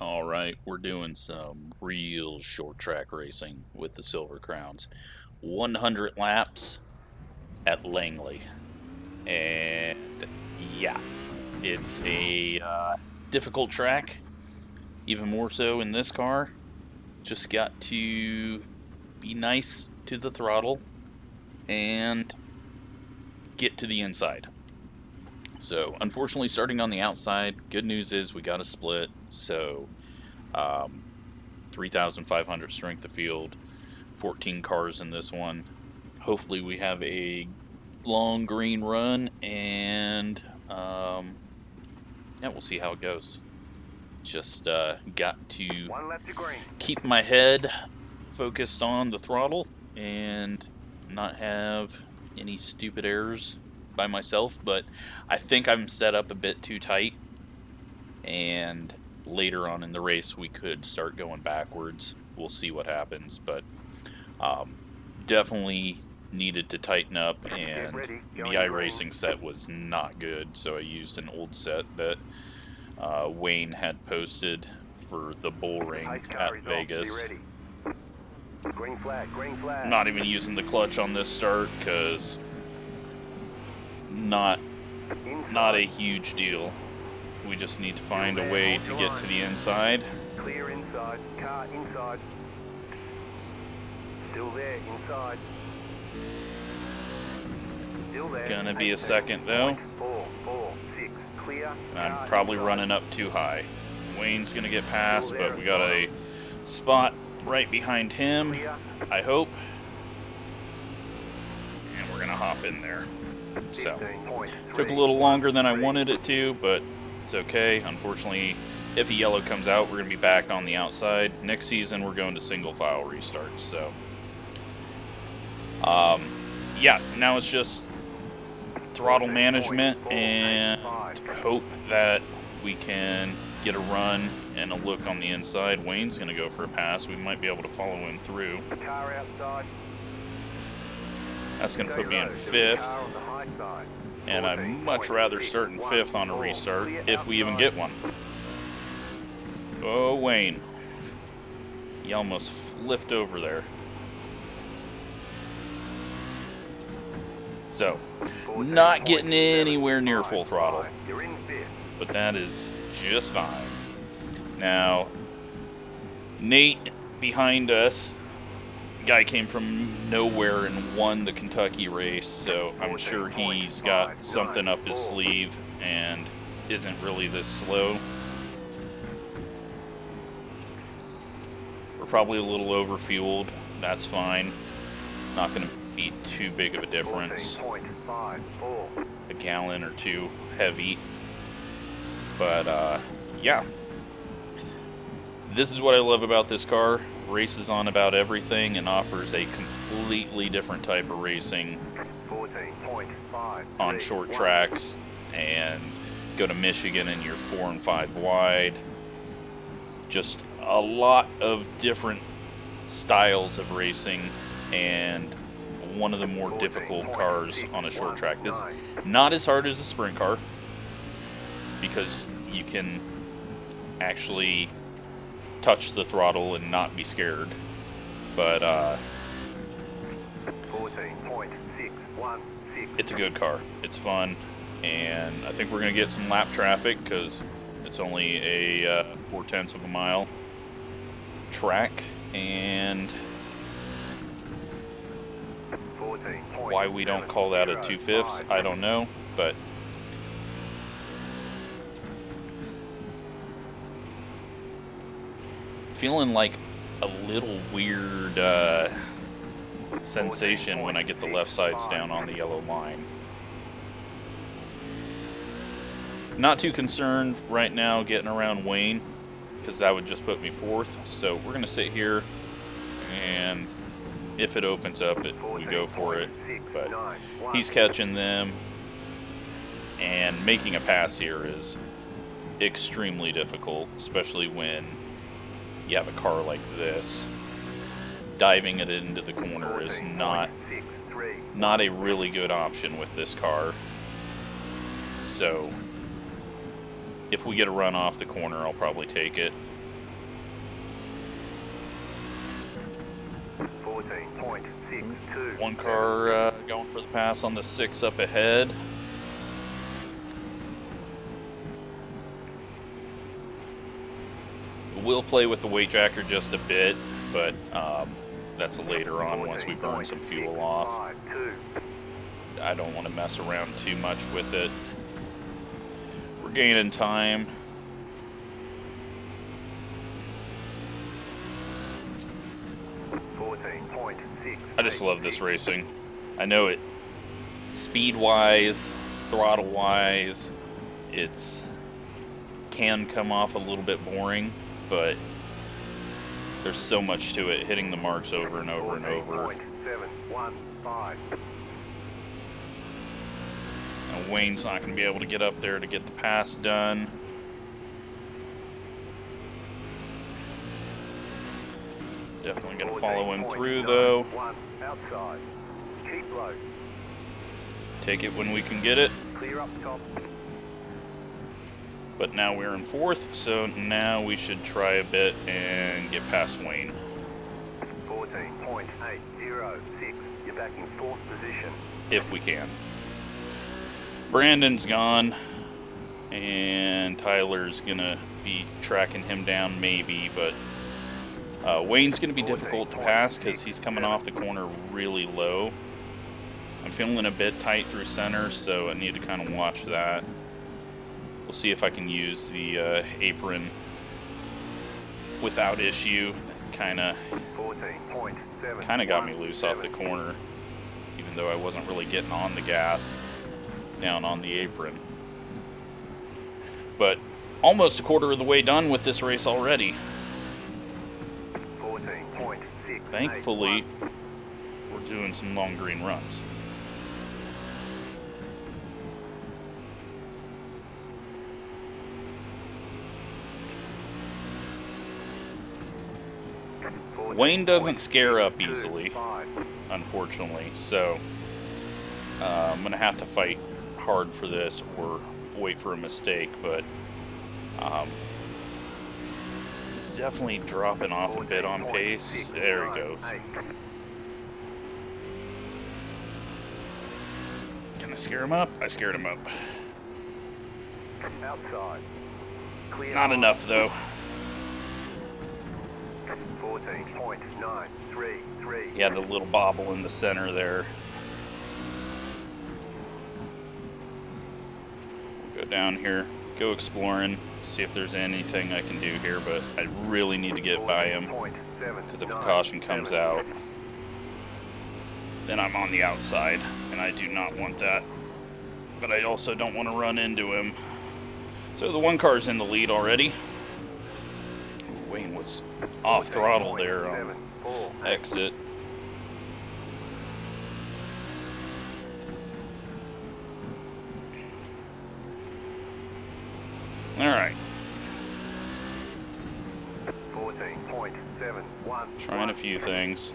Alright, we're doing some real short track racing with the Silver Crowns. 100 laps at Langley. And yeah, it's a difficult track, even more so in this car. Just got to be nice to the throttle and get to the inside. So, unfortunately, starting on the outside, good news is we got a split. So, 3,500 strength of field, 14 cars in this one. Hopefully we have a long green run, and yeah, we'll see how it goes. Just got to keep my head focused on the throttle and not have any stupid errors by myself, but I think I'm set up a bit too tight, and later on in the race we could start going backwards. We'll see what happens, but definitely needed to tighten up, and the iRacing set was not good, so I used an old set that Wayne had posted for the bull ring at Vegas. Green flag, green flag. Not even using the clutch on this start because not a huge deal. We just need to find a way to get to the inside. Clear inside, car inside. Still there, inside. Still there. Gonna be a second though. 4, 4, 6, clear. And I'm probably running up too high. Wayne's gonna get past, but we got a spot right behind him, I hope. And we're gonna hop in there. So, took a little longer than I wanted it to, but it's okay. Unfortunately, if a yellow comes out, we're going to be back on the outside. Next season, we're going to single file restarts. So, yeah, now it's just throttle management and hope that we can get a run and a look on the inside. Wayne's going to go for a pass. We might be able to follow him through. That's going to put me in 5th. And I'd much rather start in 5th on a restart, if we even get one. Oh, Wayne. He almost flipped over there. So, not getting anywhere near full throttle. But that is just fine. Now, Nate behind us, guy came from nowhere and won the Kentucky race, so I'm sure he's got something up his sleeve and isn't really this slow. We're probably a little overfueled. That's fine. Not going to be too big of a difference. A gallon or two heavy. But, yeah. This is what I love about this car. Races on about everything and offers a completely different type of racing on short tracks, and go to Michigan and you're 4 and 5 wide. Just a lot of different styles of racing, and one of the more difficult cars on a short track. This is not as hard as a sprint car because you can actually touch the throttle and not be scared, but it's a good car. It's fun, and I think we're gonna get some lap traffic because it's only a 4/10 of a mile track, and why we don't call that a 2/5, I don't know, but feeling like a little weird sensation when I get the left sides down on the yellow line. Not too concerned right now getting around Wayne, because that would just put me 4th. So we're going to sit here, and if it opens up, we go for it. But he's catching them, and making a pass here is extremely difficult, especially when you have a car like this. Diving it into the corner is not a really good option with this car. So if we get a run off the corner, I'll probably take it. One car going for the pass on the 6 up ahead. We'll play with the weight jacker just a bit, but that's later on once we burn some fuel off. I don't want to mess around too much with it. We're gaining time. I just love this racing. I know it, speed-wise, throttle-wise, it's can come off a little bit boring, but there's so much to it, hitting the marks over and over and over. And Wayne's not going to be able to get up there to get the pass done. Definitely going to follow him through, though. Take it when we can get it. But now we're in 4th, so now we should try a bit and get past Wayne. 14.806. You're back in 4th position. If we can. Brandon's gone, and Tyler's going to be tracking him down maybe, but Wayne's going to be difficult to pass because he's coming off the corner really low. I'm feeling a bit tight through center, so I need to kind of watch that. We'll see if I can use the apron without issue. Kind of got me loose off the corner, even though I wasn't really getting on the gas down on the apron. But almost a quarter of the way done with this race already. Thankfully, we're doing some long green runs. Wayne doesn't scare up easily, unfortunately, so I'm going to have to fight hard for this or wait for a mistake, but he's definitely dropping off a bit on pace. There he goes. Can I scare him up? I scared him up. Not enough, though. 14.933. He had a little bobble in the center there. We'll go down here, go exploring, see if there's anything I can do here, but I really need to get by him, because if a caution comes out, then I'm on the outside, and I do not want that. But I also don't want to run into him. So the one car's in the lead already. Wayne was off throttle there on exit. All right. 14.71. Trying a few things.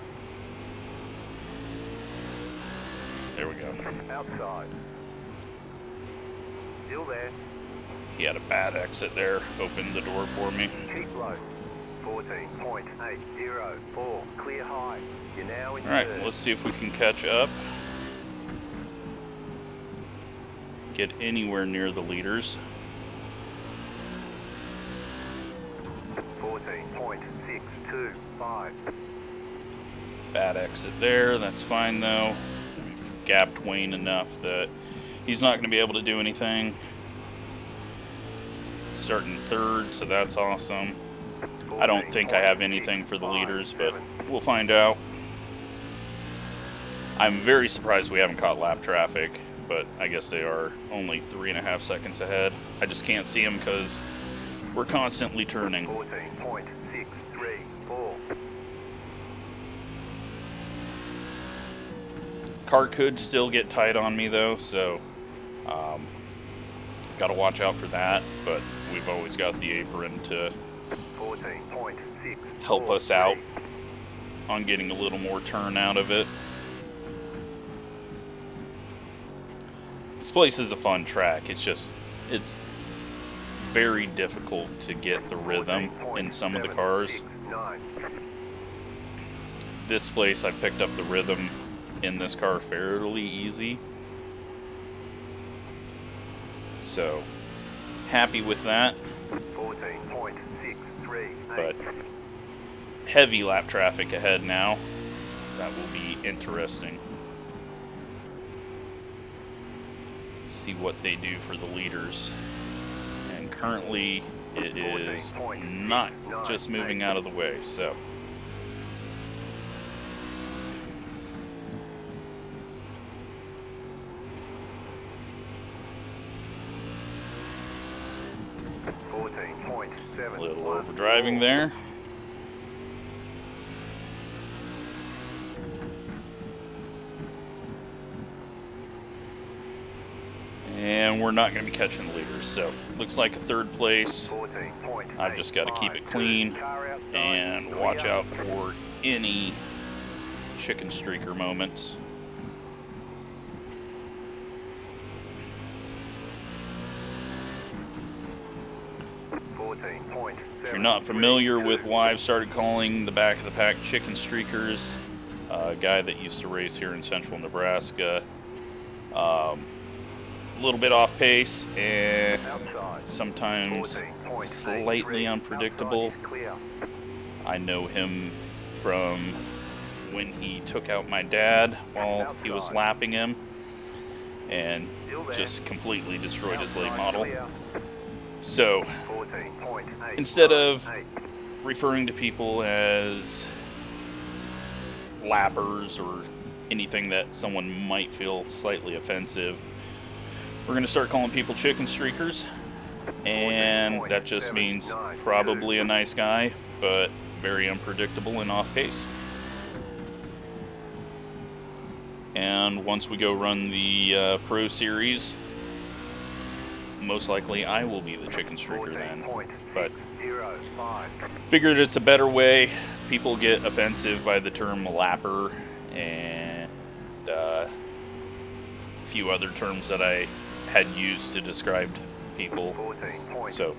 There we go. Outside. Still there. He had a bad exit there. Opened the door for me. Keep low. 14.804. Clear high. You're now in Alright, third. let's see if we can catch up. Get anywhere near the leaders. 14.625. Bad exit there. That's fine though. We've gapped Wayne enough that he's not going to be able to do anything. Starting third, so that's awesome. I don't think I have anything for the leaders, but we'll find out. I'm very surprised we haven't caught lap traffic, but I guess they are only 3.5 seconds ahead. I just can't see them because we're constantly turning. 14.634. Car could still get tight on me though, so got to watch out for that, but we've always got the apron to help us out on getting a little more turn out of it. This place is a fun track. It's just, it's very difficult to get the rhythm in some of the cars. This place I picked up the rhythm in this car fairly easy. So, happy with that. 14.638. But heavy lap traffic ahead now. That will be interesting. See what they do for the leaders. And currently it is not just moving out of the way, so. A little overdriving there. And we're not going to be catching the leaders, so looks like a third place. I've just got to keep it clean and watch out for any chicken streaker moments. If you're not familiar with why I've started calling the back of the pack chicken streakers, a guy that used to race here in central Nebraska, a little bit off pace and sometimes slightly unpredictable. I know him from when he took out my dad while he was lapping him and just completely destroyed his late model. So, instead of referring to people as lappers or anything that someone might feel slightly offensive, we're going to start calling people chicken streakers, and that just means probably a nice guy, but very unpredictable and off pace. And once we go run the Pro Series, most likely I will be the chicken streaker then. But figured it's a better way. People get offensive by the term lapper and a few other terms that I had used to describe people. So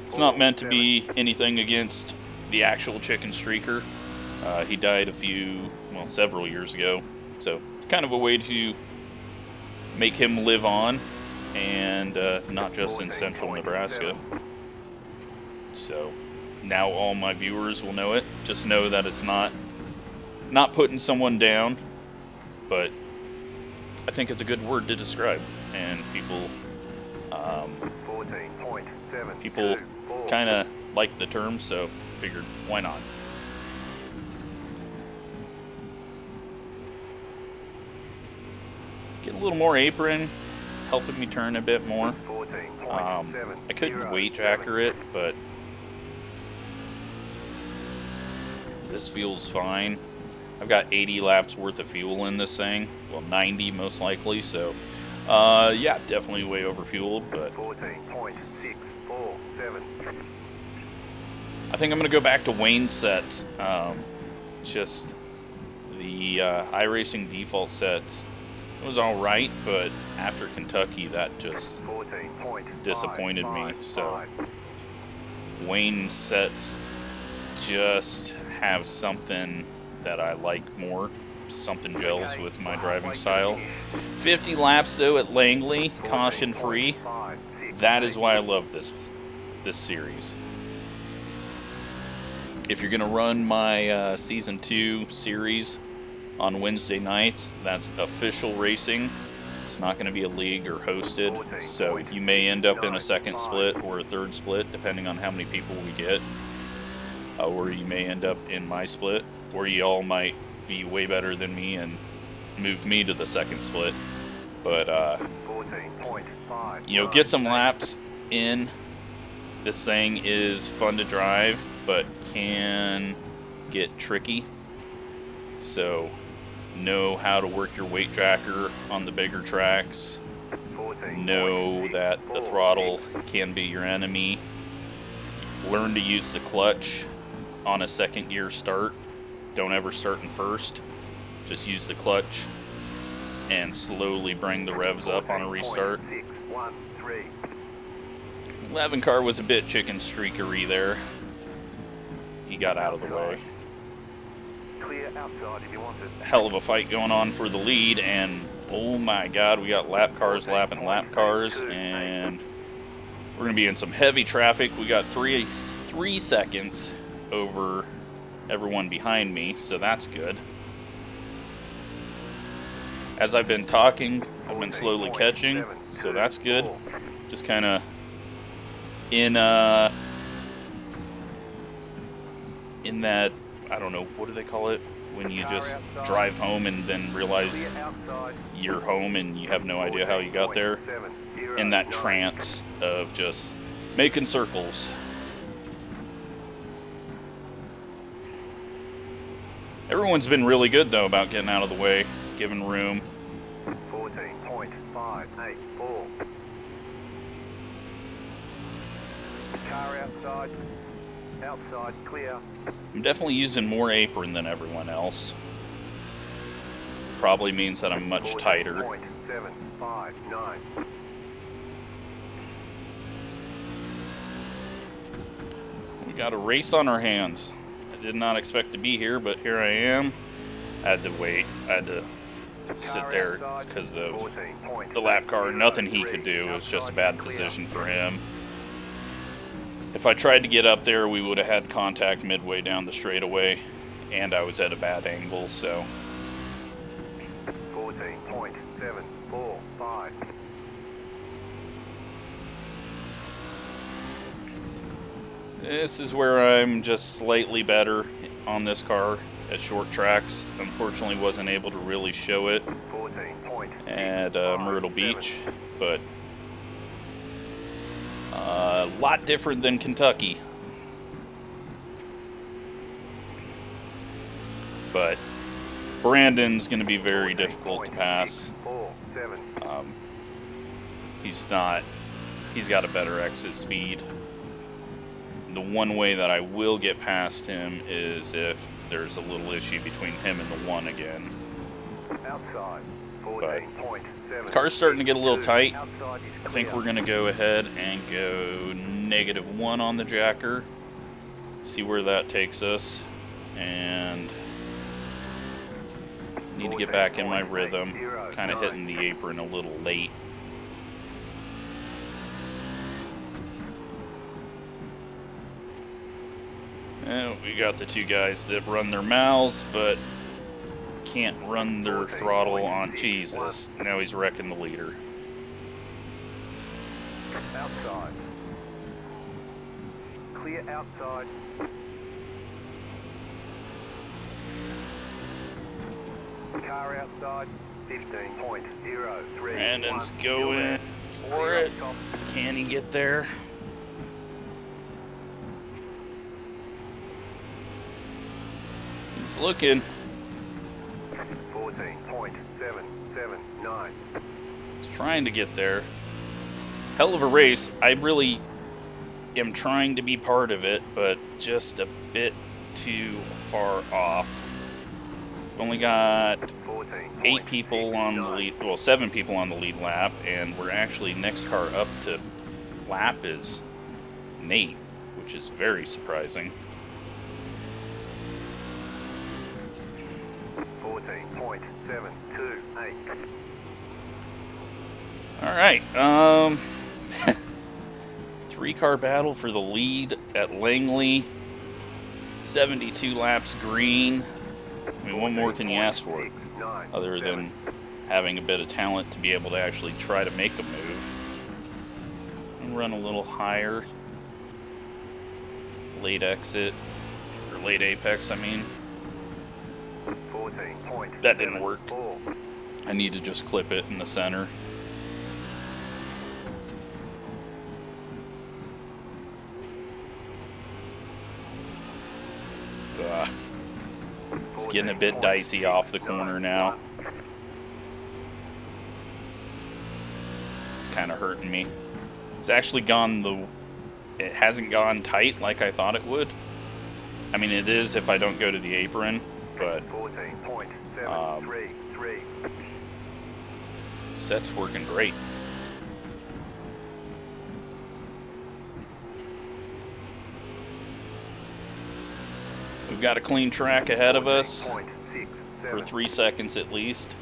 it's not meant to be anything against the actual chicken streaker. He died several years ago. So kind of a way to make him live on, and not just in central Nebraska. So now all my viewers will know it. Just know that it's not putting someone down, but I think it's a good word to describe, and people kind of like the term, so figured why not. Get a little more apron, helping me turn a bit more. I couldn't weight tracker it, but this feels fine. I've got 80 laps worth of fuel in this thing. Well, 90 most likely, so yeah, definitely way over fueled, but I think I'm going to go back to Wayne's sets. Just the iRacing default sets, it was alright, but after Kentucky, that just disappointed me. So Wayne's sets just have something that I like more. Something gels with my driving style. 50 laps though at Langley, caution free. That is why I love this series. If you're gonna run my season 2 series on Wednesday nights, that's official racing. It's not going to be a league or hosted, so you may end up in a second split or a third split, depending on how many people we get. Or you may end up in my split, or you all might be way better than me and move me to the second split. But, get some laps in. This thing is fun to drive, but can get tricky. So, know how to work your weight tracker on the bigger tracks. Know that the throttle can be your enemy. Learn to use the clutch on a second gear start. Don't ever start in first. Just use the clutch and slowly bring the revs up on a restart. 11 car was a bit chicken streakery there. He got out of the way. Clear outside if you want it. hell of a fight going on for the lead, and oh my god, we got lap cars lapping lap cars, and we're going to be in some heavy traffic. We got three seconds over everyone behind me, so that's good. As I've been talking, I've been slowly catching, so that's good. Just kind of in that, I don't know, what do they call it? When you just drive home and then realize you're home and you have no idea how you got there. In that trance of just making circles. Everyone's been really good, though, about getting out of the way, giving room. 14.584. Car outside. Outside, clear. I'm definitely using more apron than everyone else. Probably means that I'm much tighter. 14.759. We got a race on our hands. I did not expect to be here, but here I am. I had to wait. I had to sit there because of the lap car. Nothing he could do. It was just a bad position for him. If I tried to get up there, we would have had contact midway down the straightaway, and I was at a bad angle, so. 14.745. This is where I'm just slightly better on this car at short tracks. Unfortunately, wasn't able to really show it at Myrtle Beach, but a lot different than Kentucky. But Brandon's going to be very difficult to pass. He's got a better exit speed. The one way that I will get past him is if there's a little issue between him and the one again. But the car's starting to get a little tight. I think we're going to go ahead and go -1 on the jacker. See where that takes us. And need to get back in my rhythm. Kind of hitting the apron a little late. And we got the two guys that run their mouths, but can't run their throttle on. Jesus. Now he's wrecking the leader. Outside. Clear outside. Car outside. 15.03. Brandon's going for it. Can he get there? He's looking. 14.779. He's trying to get there. Hell of a race. I really am trying to be part of it, but just a bit too far off. We've only got 8 people on the lead, well, 7 people on the lead lap, and we're actually next car up to lap is Nate, which is very surprising. 14.728. All right, 3-car battle for the lead at Langley. 72 laps green. I mean, what more can you ask for, other than having a bit of talent to be able to actually try to make a move. And run a little higher. Late exit, or late apex, I mean. That didn't work. I need to just clip it in the center. It's getting a bit dicey off the corner now. It's kind of hurting me. It's actually gone it hasn't gone tight like I thought it would. I mean, it is if I don't go to the apron, but set's working great. We've got a clean track ahead of us 14.67. for 3 seconds at least.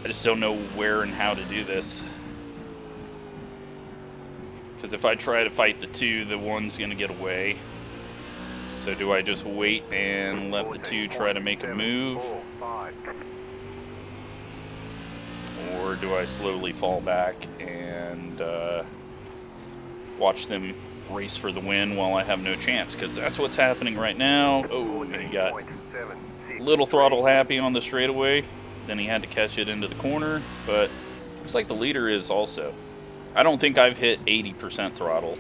I just don't know where and how to do this. Because if I try to fight the two, the one's going to get away. So do I just wait and let the two try to make a move? 14.745. Or do I slowly fall back and watch them race for the win while I have no chance? Because that's what's happening right now. Oh, he got a little throttle happy on the straightaway. Then he had to catch it into the corner. But looks like the leader is also. I don't think I've hit 80% throttle.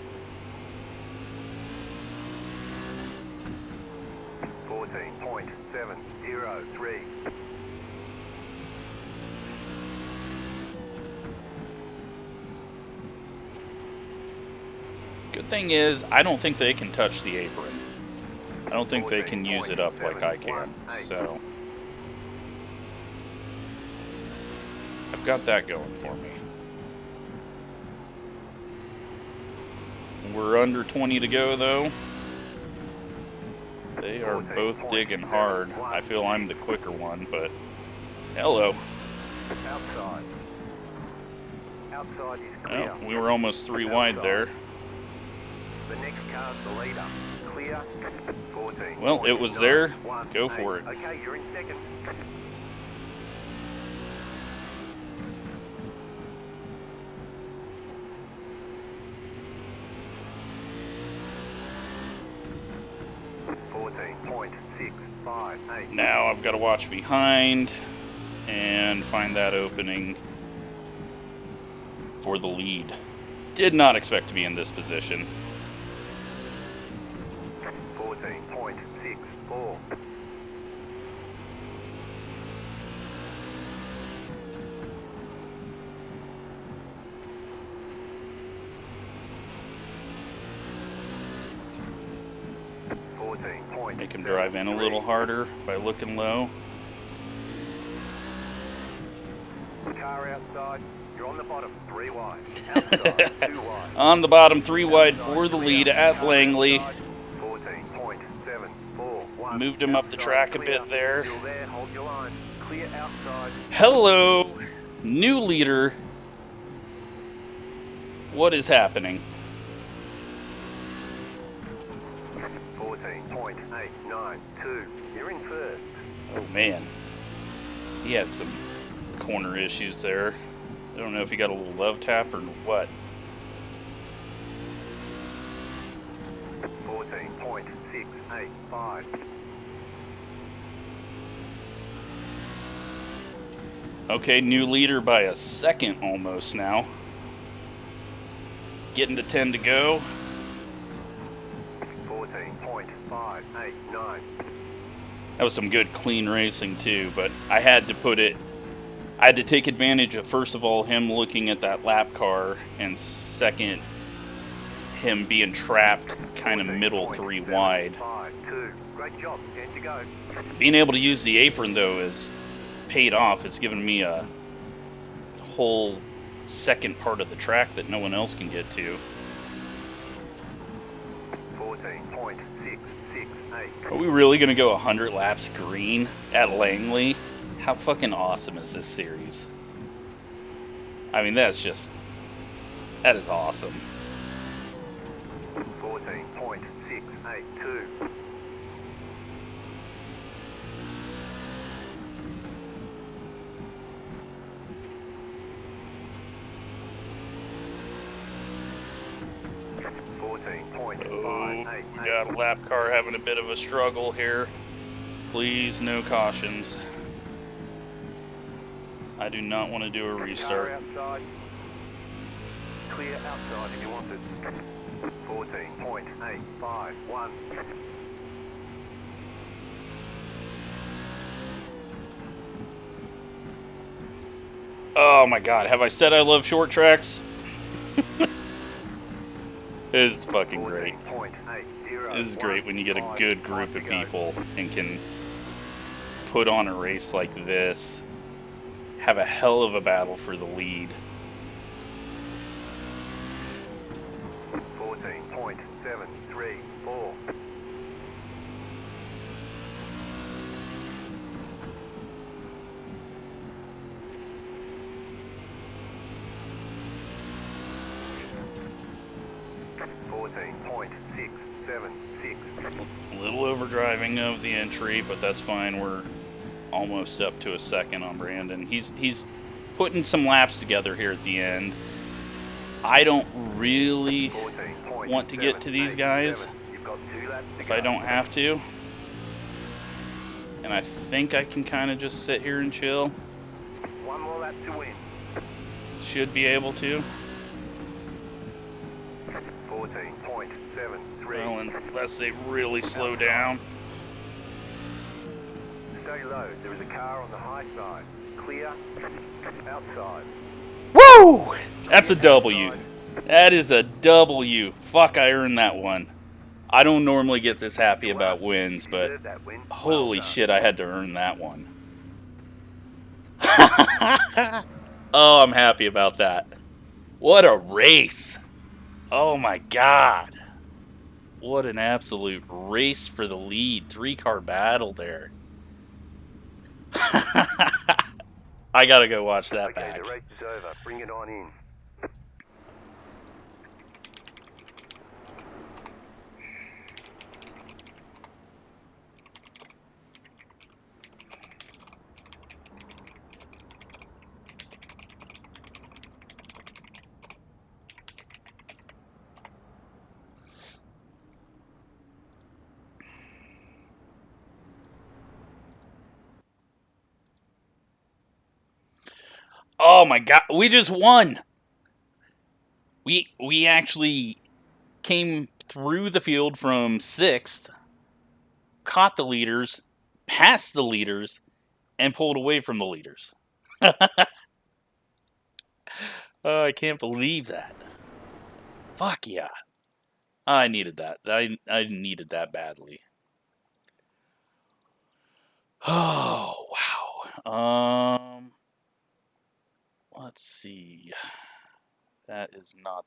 14.703. Good thing is, I don't think they can touch the apron. I don't think they can use it up like I can. So I've got that going for me. We're under 20 to go, though. They are both digging hard. I feel I'm the quicker one, but hello. Outside. Outside is clear. Oh, we were almost 3 wide there. The next car's the leader. Clear. 14. Well, it was there. Go for it. Okay, you're in second. Now I've got to watch behind and find that opening for the lead. Did not expect to be in this position. 14.64. Make him drive in a little harder by looking low. Car outside. You're on the bottom, 3 wide. Outside, 2 wide. On the bottom, 3 wide for the lead at Langley. 14.741. Moved him up the track a bit there. Still there, hold your line. Clear outside. Hello, new leader. What is happening? 14.892. You're in first. Oh man, he had some corner issues there. I don't know if he got a little love tap or what. 14.685. Okay, new leader by a second almost now. Getting to 10 to go. 14.589. That was some good clean racing too, but I had to take advantage of, first of all, him looking at that lap car, and second, him being trapped kind of middle 3 wide. 14.752. Great job, 10 to go. Being able to use the apron though is paid off. It's given me a whole second part of the track that no one else can get to. 14.668. Are we really going to go 100 laps green at Langley? How fucking awesome is this series? I mean, that is awesome. 14.682. Oh, we got a lap car having a bit of a struggle here. Please, no cautions. I do not want to do a restart. Outside. Clear outside if you want it. 14.851. Oh my god, have I said I love short tracks? This is fucking great. This is great when you get a good group of people and can put on a race like this. Have a hell of a battle for the lead. 14.734. A little overdriving of the entry, but that's fine. We're almost up to a second on Brandon. He's putting some laps together here at the end. I don't really want to get to these guys if I don't have to. And I think I can kind of just sit here and chill. One more lap to win. Should be able to. 14.73. Well, unless they really slow down. Stay low. There is a car on the high side. Clear. Outside. Woo! That's a W. That is a W. Fuck, I earned that one. I don't normally get this happy about wins, but holy shit, I had to earn that one. Oh, I'm happy about that. What a race. Oh my god. What an absolute race for the lead. 3-car battle there. I gotta go watch that back. Okay, the race is over. Bring it on in. Oh my god, we just won. We actually came through the field from 6th, caught the leaders, passed the leaders, and pulled away from the leaders. Oh, I can't believe that. Fuck yeah. I needed that. I needed that badly. Oh, wow. Let's see. That is not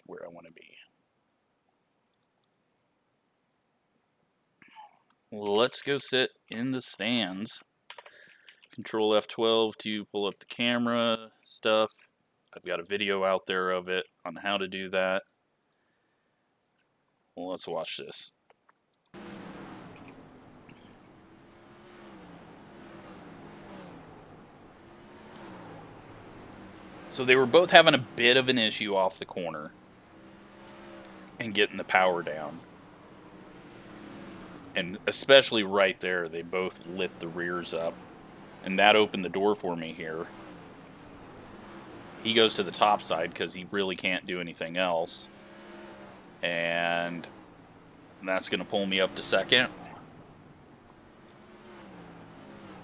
where I want to be. Let's go sit in the stands. Control F12 to pull up the camera stuff. I've got a video out there of it on how to do that. Well, let's watch this. So they were both having a bit of an issue off the corner and getting the power down. And especially right there, they both lit the rears up. And that opened the door for me here. He goes to the top side because he really can't do anything else. And that's going to pull me up to 2nd.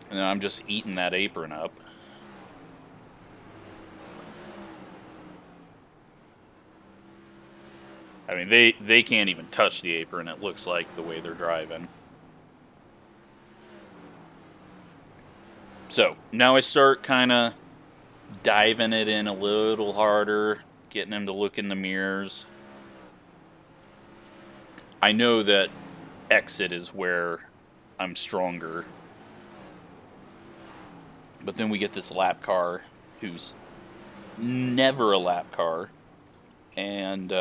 And then I'm just eating that apron up. I mean, they can't even touch the apron, it looks like, the way they're driving. So, now I start kind of diving it in a little harder, getting him to look in the mirrors. I know that exit is where I'm stronger. But then we get this lap car who's never a lap car. And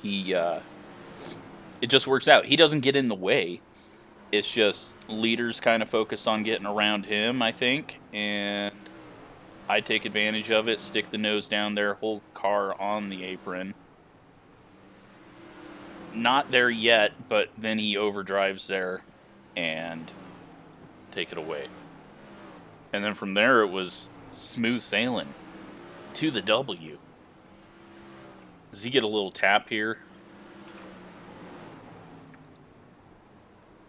it just works out. He doesn't get in the way. It's just leaders kind of focus on getting around him, I think. And I take advantage of it, stick the nose down there, whole car on the apron. Not there yet, but then he overdrives there and take it away. And then from there it was smooth sailing to the W. Does he get a little tap here?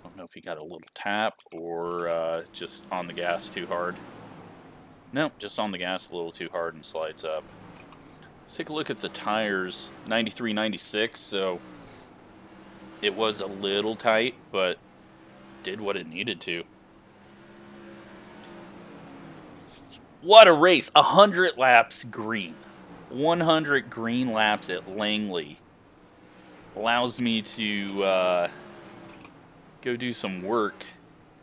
I don't know if he got a little tap or just on the gas too hard. Nope, just on the gas a little too hard and slides up. Let's take a look at the tires. 93, 96, so it was a little tight, but did what it needed to. What a race! 100 laps green. 100 green laps at Langley. Allows me to go do some work.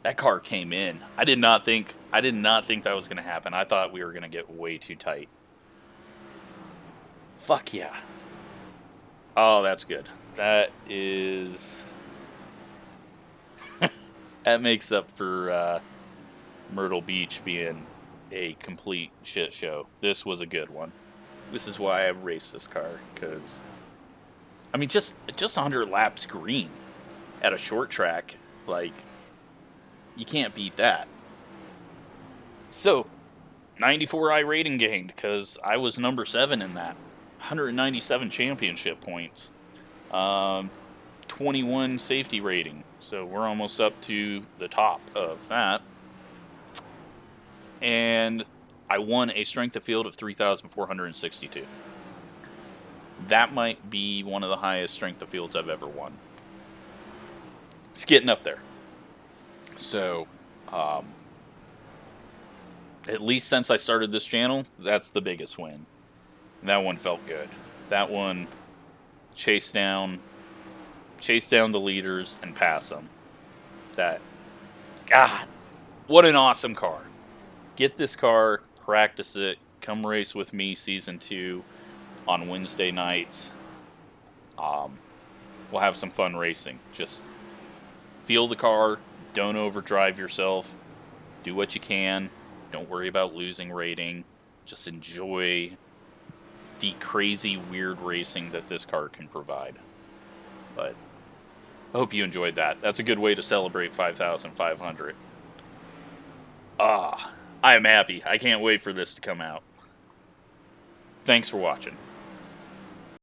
That car came in. I did not think that was going to happen. I thought we were going to get way too tight. Fuck yeah. Oh, that's good. That is... that makes up for Myrtle Beach being a complete shit show. This was a good one. This is why I raced this car, because... I mean, just 100 laps green at a short track, like, you can't beat that. So, 94 iRating gained, because I was number 7 in that. 197 championship points. 21 safety rating. So we're almost up to the top of that. And I won a strength of field of 3,462. That might be one of the highest strength of fields I've ever won. It's getting up there. So, at least since I started this channel, that's the biggest win. That one felt good. That one chased down the leaders and pass them. That, God, what an awesome car. Get this car, practice it, come race with me season 2 on Wednesday nights. We'll have some fun racing. Just feel the car, don't overdrive yourself, do what you can, don't worry about losing rating, just enjoy the crazy, weird racing that this car can provide. But I hope you enjoyed that. That's a good way to celebrate 5,500. I am happy. I can't wait for this to come out. Thanks for watching.